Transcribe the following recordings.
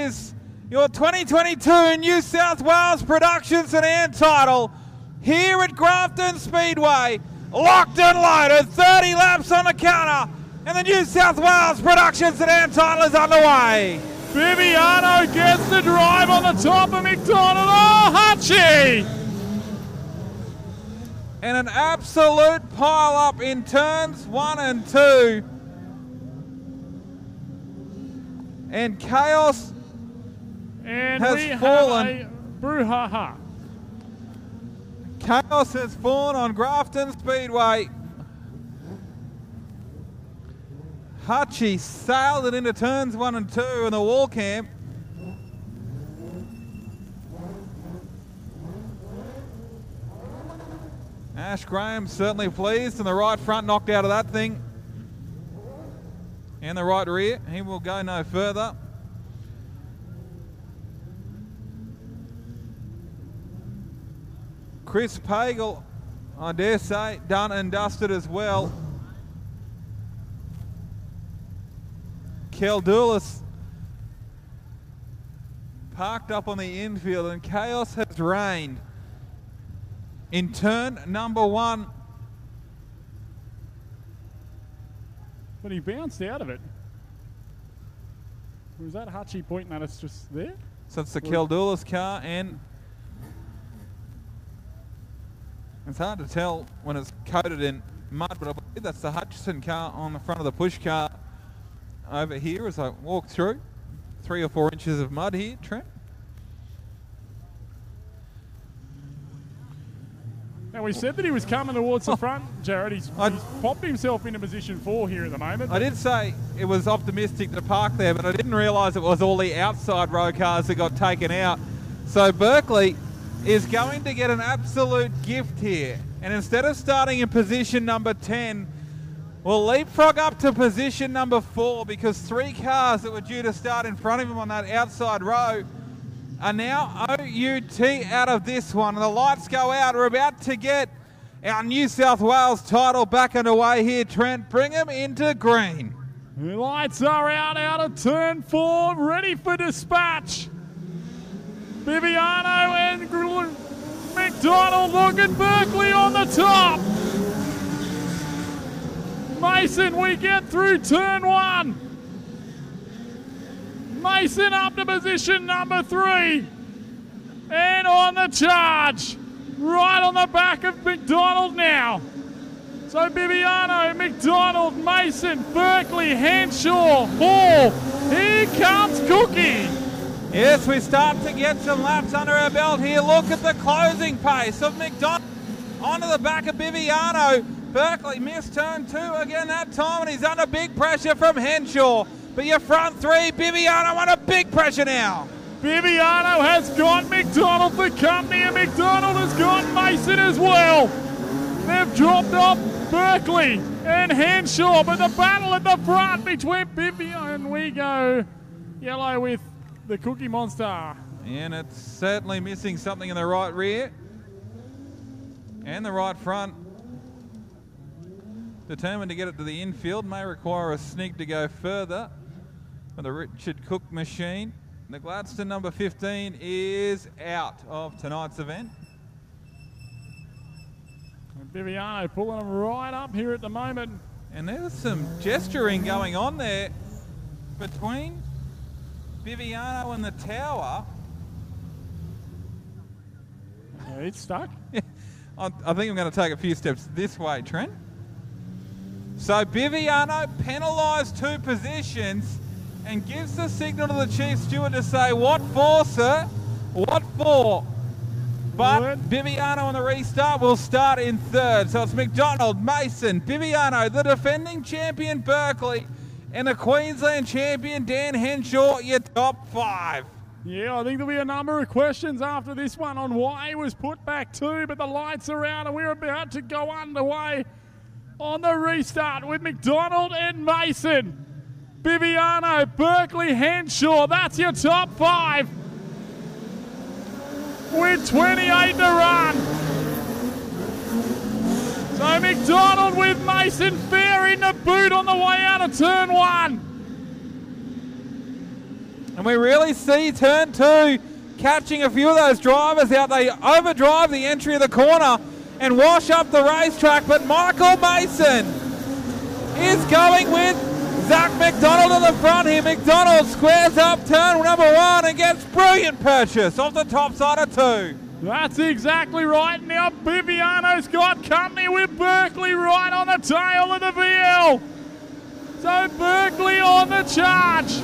is your 2022 New South Wales Production Sedan title here at Grafton Speedway. Locked and loaded, 30 laps on the counter, and the New South Wales Production Sedan title is underway. Viviano gets the drive on the top of McDonald. Oh, Hutchie! And an absolute pile-up in turns 1 and 2. And chaos has fallen. Have a brouhaha. Chaos has fallen on Grafton Speedway. Hutchie sailed it into turns 1 and 2 in the wall camp. Ash Graham certainly pleased, and the right front knocked out of that thing. And the right rear, he will go no further. Chris Pagel, I dare say, done and dusted as well. Keldulis parked up on the infield, and chaos has reigned in turn number 1. But he bounced out of it. Was that Hutchie pointing at us just there? So it's the Keldulis car, and it's hard to tell when it's coated in mud, but I believe that's the Hutchison car on the front of the push car over here as I walk through. 3 or 4 inches of mud here, Trent. Now, we said that he was coming towards the front, Jared. He's popped himself into position 4 here at the moment. I did say it was optimistic to park there, but I didn't realise it was all the outside row cars that got taken out. So Berkeley is going to get an absolute gift here. And instead of starting in position number 10, we'll leapfrog up to position number 4, because 3 cars that were due to start in front of him on that outside row are now OUT out of this one. And the lights go out. We're about to get our New South Wales title back underway here, Trent. Bring them into green. The lights are out of turn 4, ready for dispatch. Viviano and McDonald looking, Berkeley on the top. Mason, we get through turn 1. Mason up to position number 3. And on the charge. Right on the back of McDonald now. So Viviano, McDonald, Mason, Berkeley, Henshaw, Hall. Here comes Cookie. Yes, we start to get some laps under our belt here. Look at the closing pace of McDonald onto the back of Viviano. Berkeley missed turn 2 again that time, and he's under big pressure from Henshaw. But your front 3, Viviano under big pressure now. Viviano has got McDonald for company, and McDonald has got Mason as well. They've dropped off Berkeley and Henshaw, but the battle at the front between Viviano and we go yellow with the Cookie Monster. And it's certainly missing something in the right rear and the right front. Determined to get it to the infield, may require a sneak to go further. But the Richard Cook machine. The Gladstone number 15 is out of tonight's event. And Viviano pulling them right up here at the moment. And there's some gesturing going on there between Viviano and the tower. It's stuck. I think I'm going to take a few steps this way, Trent. So Viviano penalised 2 positions and gives the signal to the chief steward to say, what for, sir? What for? But Viviano on the restart will start in 3rd. So it's McDonald, Mason, Viviano, the defending champion Berkeley, and the Queensland champion Dan Henshaw, your top 5. Yeah, I think there'll be a number of questions after this one on why he was put back 2, but the lights are out and we're about to go underway on the restart with McDonald and Mason. Viviano, Berkeley, Henshaw, that's your top 5. With 28 to run. So McDonald with Mason Fair in the boot on the way out of turn 1. And we really see turn 2 catching a few of those drivers out. They overdrive the entry of the corner and wash up the racetrack, but Michael Mason is going with Zach McDonald in the front here. McDonald squares up turn number 1 and gets brilliant purchase off the top side of 2. That's exactly right. Now Bibiano's got company with Berkeley right on the tail of the VL. So Berkeley on the charge,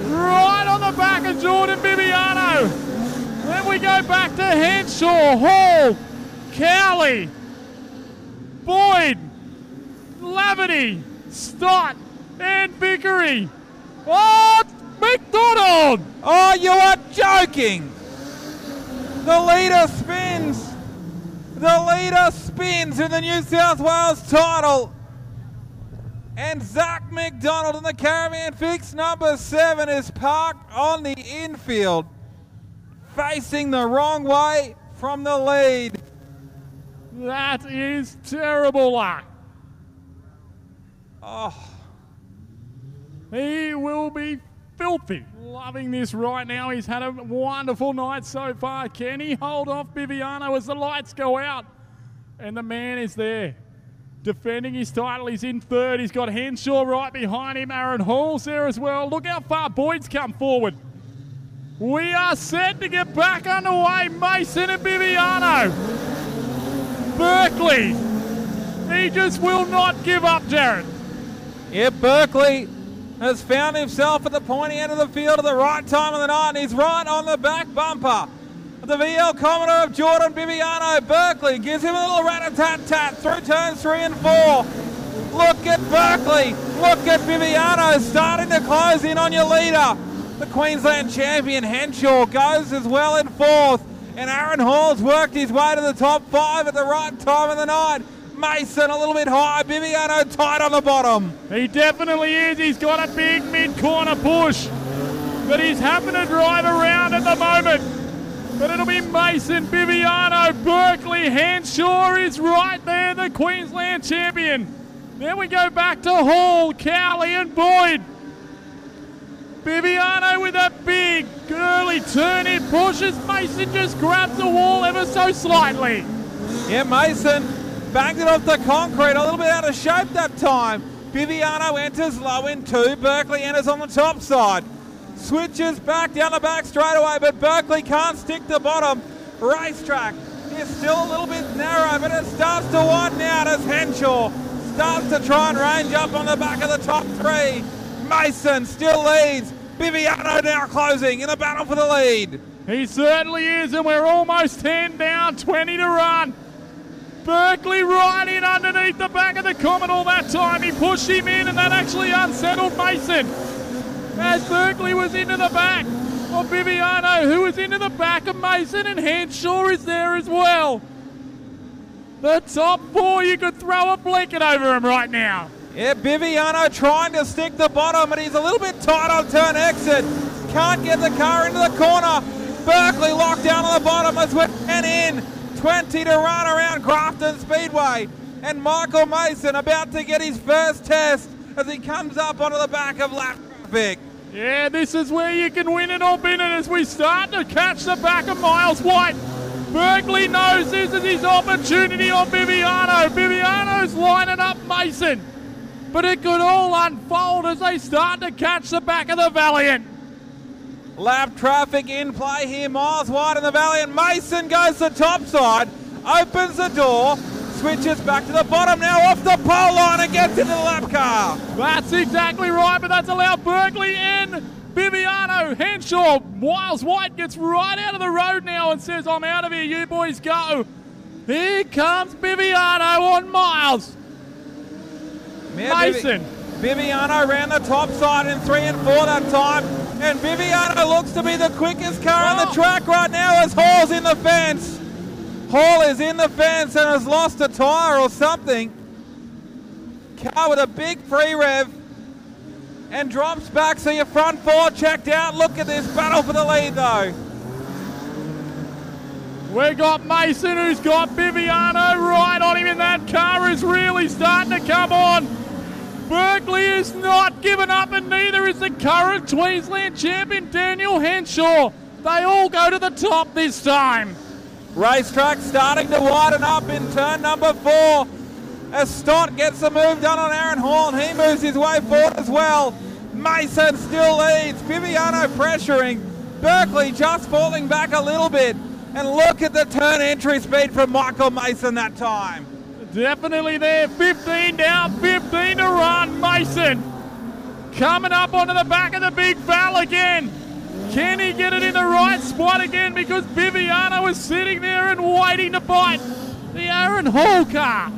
right on the back of Jordan Bibiano. Then we go back to Henshaw, Hall, Cowley, Boyd, Laverty, Stott, and Vickery. Oh, McDonald! Oh, you are joking! The leader spins. The leader spins in the New South Wales title. And Zach McDonald in the Caravan Fix number 7 is parked on the infield, facing the wrong way from the lead. That is terrible luck. Oh. He will be filthy. Loving this right now. He's had a wonderful night so far. Can he hold off Bibiano as the lights go out? And the man is there, defending his title. He's in 3rd. He's got Henshaw right behind him. Aaron Hall's there as well. Look how far Boyd's come forward. We are set to get back underway. Mason and Bibiano. Berkeley. He just will not give up, Jared. Yeah, Berkeley has found himself at the pointy end of the field at the right time of the night, and he's right on the back bumper. The VL Commodore of Jordan Bibiano. Berkeley gives him a little rat-a-tat-tat through turns 3 and 4. Look at Berkeley. Look at Bibiano starting to close in on your leader. The Queensland champion Henshaw goes as well in 4th. And Aaron Hall's worked his way to the top 5 at the right time of the night. Mason a little bit high. Bibiano tight on the bottom. He definitely is. He's got a big mid-corner push. But he's having to drive around at the moment. But it'll be Mason, Bibiano, Berkeley. Henshaw is right there, the Queensland champion. Then we go back to Hall, Cowley and Boyd. Bibiano with a big early turn in pushes. Mason just grabs the wall ever so slightly. Yeah, Mason banged it off the concrete, a little bit out of shape that time. Bibiano enters low in 2. Berkeley enters on the top side. Switches back down the back straightaway, but Berkeley can't stick to bottom. Racetrack is still a little bit narrow, but it starts to widen out as Henshaw starts to try and range up on the back of the top 3. Mason still leads. Bibiano now closing in the battle for the lead. He certainly is, and we're almost 10 down, 20 to run. Berkeley right in underneath the back of the Commodore that time. He pushed him in, and that actually unsettled Mason. As Berkeley was into the back of Bibiano, who was into the back of Mason, and Henshaw is there as well. The top 4, you could throw a blanket over him right now. Yeah, Bibiano trying to stick the bottom, but he's a little bit tight on turn exit. Can't get the car into the corner. Berkeley locked down on the bottom as we're 10 in. 20 to run around Grafton Speedway. And Michael Mason about to get his first test as he comes up onto the back of lap traffic. Yeah, this is where you can win it or bin it as we start to catch the back of Miles White. Berkeley knows this is his opportunity on Bibiano. Bibiano's lining up Mason. But it could all unfold as they start to catch the back of the Valiant. Lap traffic in play here. Miles White in the Valiant. Mason goes to the top side, opens the door, switches back to the bottom now off the pole line and gets into the lap car. That's exactly right, but that's allowed Berkeley and Bibiano. Henshaw, Miles White gets right out of the road now and says, I'm out of here, you boys go. Here comes Bibiano on Miles. Yeah, Mason. Bibiano ran the top side in 3 and 4 that time. And Bibiano looks to be the quickest car on the track right now as Hall's in the fence. Hall is in the fence and has lost a tyre or something. Car with a big free rev and drops back, so your front 4 checked out. Look at this battle for the lead though. We got Mason who's got Bibiano right on him, and that car is really starting to come on. Berkeley is not given up, and neither is the current Queensland champion, Daniel Henshaw. They all go to the top this time. Racetrack starting to widen up in turn number 4. As Stott gets the move done on Aaron Hall, and he moves his way forward as well. Mason still leads. Viviano pressuring. Berkeley just falling back a little bit. And look at the turn entry speed from Michael Mason that time. Definitely there. 15 down, 15 to run. Mason coming up onto the back of the big Val again. Can he get it in the right spot again? Because Viviano is sitting there and waiting to bite the Aaron Hall car.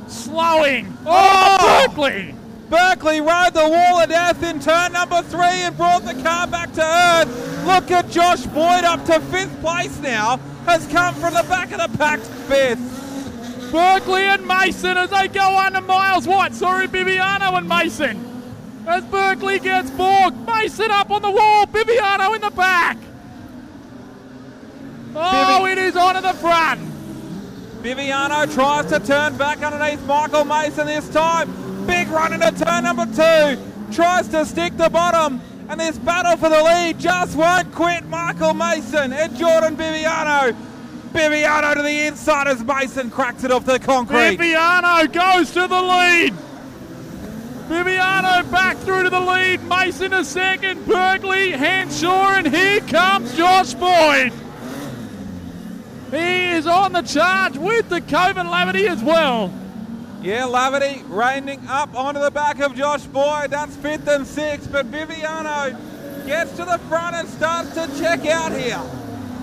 Slowing. Oh, Berkeley. Berkeley rode the wall of death in turn number 3 and brought the car back to earth. Look at Josh Boyd up to 5th place now. Has come from the back of the pack 5th. Berkeley and Mason as they go under Miles White. Sorry, Viviano and Mason. As Berkeley gets bogged. Mason up on the wall. Viviano in the back. Oh, it is on to the front. Viviano tries to turn back underneath Michael Mason this time. Big run into turn number 2. Tries to stick the bottom. And this battle for the lead just won't quit Michael Mason and Jordan Viviano. Viviano to the inside as Mason cracks it off the concrete. Viviano goes to the lead. Viviano back through to the lead. Mason a second. Berkeley, Henshaw, and here comes Josh Boyd. He is on the charge with the Coven Lavity as well. Yeah, Lavity reining up onto the back of Josh Boyd. That's 5th and 6th, but Viviano gets to the front and starts to check out here.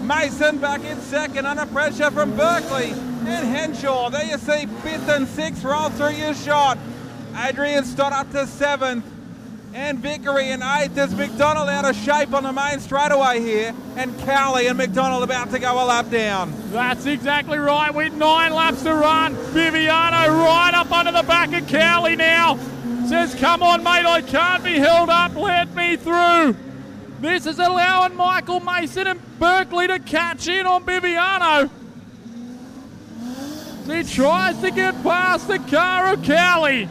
Mason back in 2nd under pressure from Berkeley and Henshaw. There you see 5th and 6th roll through your shot. Adrian Stott up to 7th and Vickery in 8th as McDonald out of shape on the main straightaway here, and Cowley and McDonald about to go a lap down. That's exactly right, with 9 laps to run. Viviano right up under the back of Cowley now. Says, come on mate, I can't be held up, let me through. This is allowing Michael Mason and Berkeley to catch in on Viviano. He tries to get past the car of Cowley.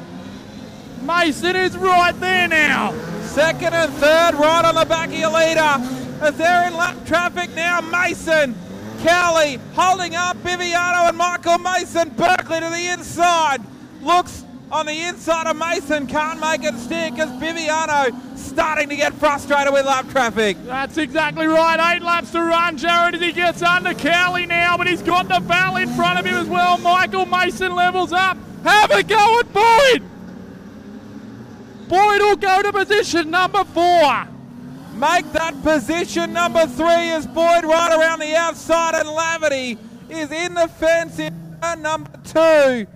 Mason is right there now. 2nd and 3rd right on the back of your leader. As they're in lap traffic now, Mason, Cowley holding up Viviano and Michael Mason. Berkeley to the inside. Looks on the inside of Mason. Can't make it stick as Viviano starting to get frustrated with lap traffic. That's exactly right. 8 laps to run, Jared, as he gets under Cowley now, but he's got the Val in front of him as well. Michael Mason levels up. Have a go at Boyd. Boyd will go to position number 4. Make that position number 3 as Boyd right around the outside, and Lavity is in the fence in number 2.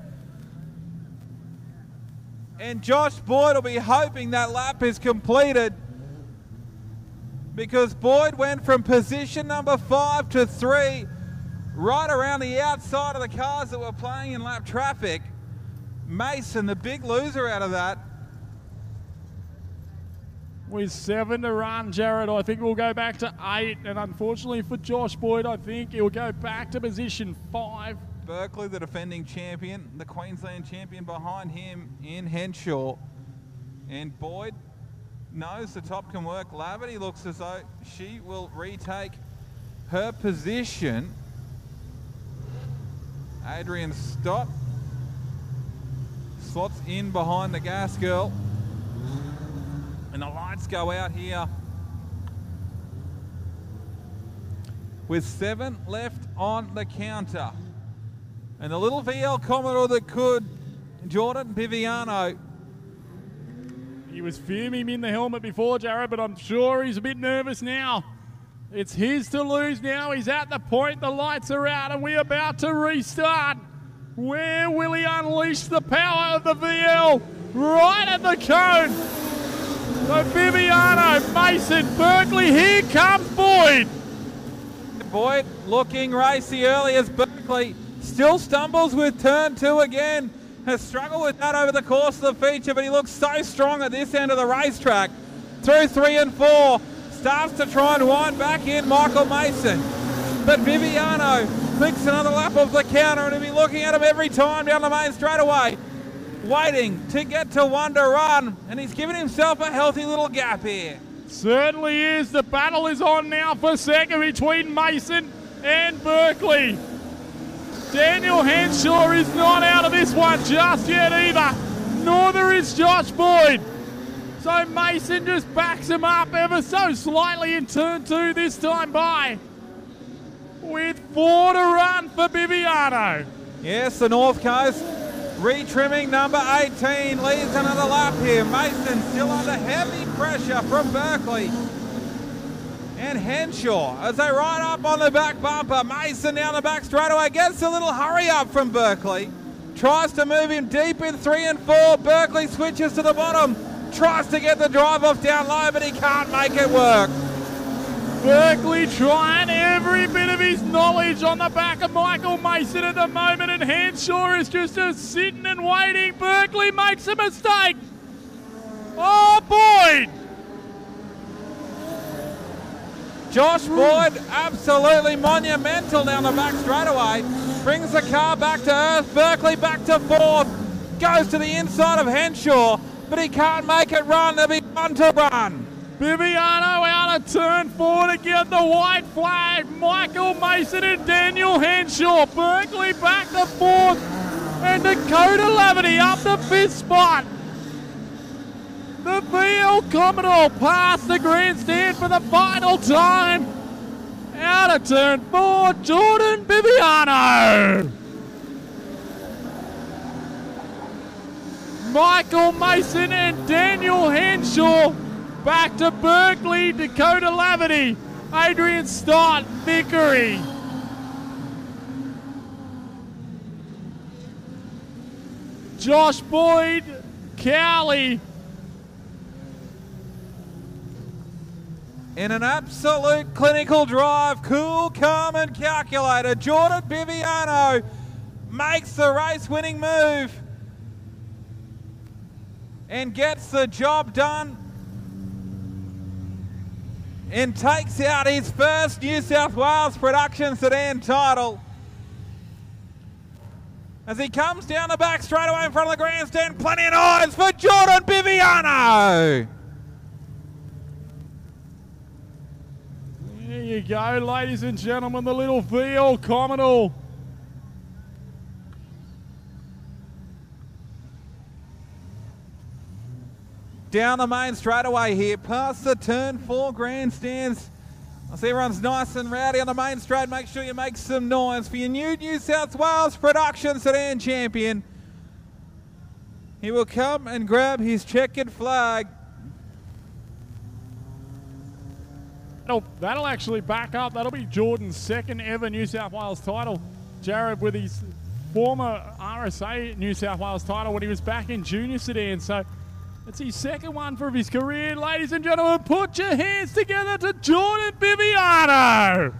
And Josh Boyd will be hoping that lap is completed, because Boyd went from position number 5 to 3 right around the outside of the cars that were playing in lap traffic. Mason, the big loser out of that. With 7 to run, Jared, I think we'll go back to 8. And unfortunately for Josh Boyd, I think he'll go back to position 5. Berkeley, the defending champion, the Queensland champion behind him in Henshaw. And Boyd knows the top can work. Lavity looks as though she will retake her position. Adrian Stott slots in behind the gas girl. And the lights go out here with 7 left on the counter. And the little VL Commodore that could, Jordan Viviano. He was fuming in the helmet before, Jared, but I'm sure he's a bit nervous now. It's his to lose now. He's at the point, the lights are out, and we're about to restart. Where will he unleash the power of the VL? Right at the cone. So Viviano, Mason, Berkeley, here comes Boyd. Boyd looking racy early as Berkeley still stumbles with turn 2 again. Has struggled with that over the course of the feature, but he looks so strong at this end of the racetrack. Through 3 and 4, starts to try and wind back in Michael Mason. But Viviano picks another lap of the counter, and he'll be looking at him every time down the main straightaway. waiting to get to one to run, and he's given himself a healthy little gap here. Certainly is. The battle is on now for second between Mason and Berkeley. Daniel Henshaw is not out of this one just yet either. Neither is Josh Boyd. So Mason just backs him up ever so slightly in turn 2 this time by. With 4 to run for Bibiano. Yes, the North Coast retrimming number 18 leads another lap here. Mason still under heavy pressure from Berkeley. And Henshaw as they ride up on the back bumper. Mason down the back straightaway gets a little hurry up from Berkeley. Tries to move him deep in 3 and 4. Berkeley switches to the bottom. Tries to get the drive off down low, but he can't make it work. Berkeley trying every bit of his knowledge on the back of Michael Mason at the moment, and Henshaw is just sitting and waiting. Berkeley makes a mistake. Oh, Boyd! Josh Boyd, absolutely monumental down the back straightaway. Brings the car back to earth. Berkeley back to 4th. Goes to the inside of Henshaw, but he can't make it run. There'll be 1 to run. Bibiano out of turn 4 to get the white flag. Michael Mason and Daniel Henshaw. Berkeley back to 4th. And Dakota Laverty up the 5th spot. The VL Commodore past the grandstand for the final time. Out of turn 4, Jordan Bibiano. Michael Mason and Daniel Henshaw. Back to Berkeley, Dakota Laverty, Adrian Stott, Vickery. Josh Boyd, Cowley. In an absolute clinical drive, cool, calm and calculated, Jordan Bibiano makes the race-winning move and gets the job done and takes out his first New South Wales Production Sedan title. As he comes down the back straightaway in front of the grandstand, plenty of noise for Jordan Bibiano. There you go, ladies and gentlemen, the little VL Commodore. Down the main straightaway here, past the turn 4 grandstands. I see everyone's nice and rowdy on the main straight. Make sure you make some noise for your new New South Wales Production Sedan champion. He will come and grab his checkered flag. That'll actually back up. That'll be Jordan's 2nd ever New South Wales title. Jared with his former RSA New South Wales title when he was back in junior sedan. So it's his 2nd one for his career. Ladies and gentlemen, put your hands together to Jordan Bibiano.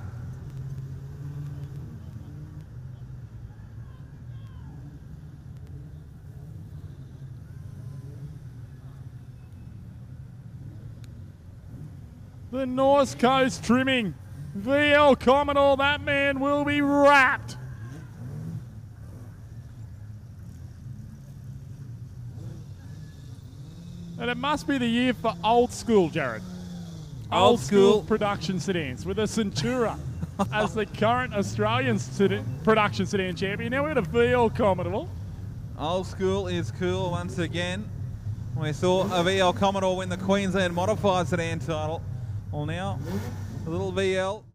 The North Coast trimming. VL Commodore, that man will be wrapped. And it must be the year for old school, Jared. Old school production sedans with a Centura as the current Australian production sedan champion. Now we've got a VL Commodore. Old school is cool once again. We saw a VL Commodore win the Queensland Modified Sedan title. Well, now, a little VL.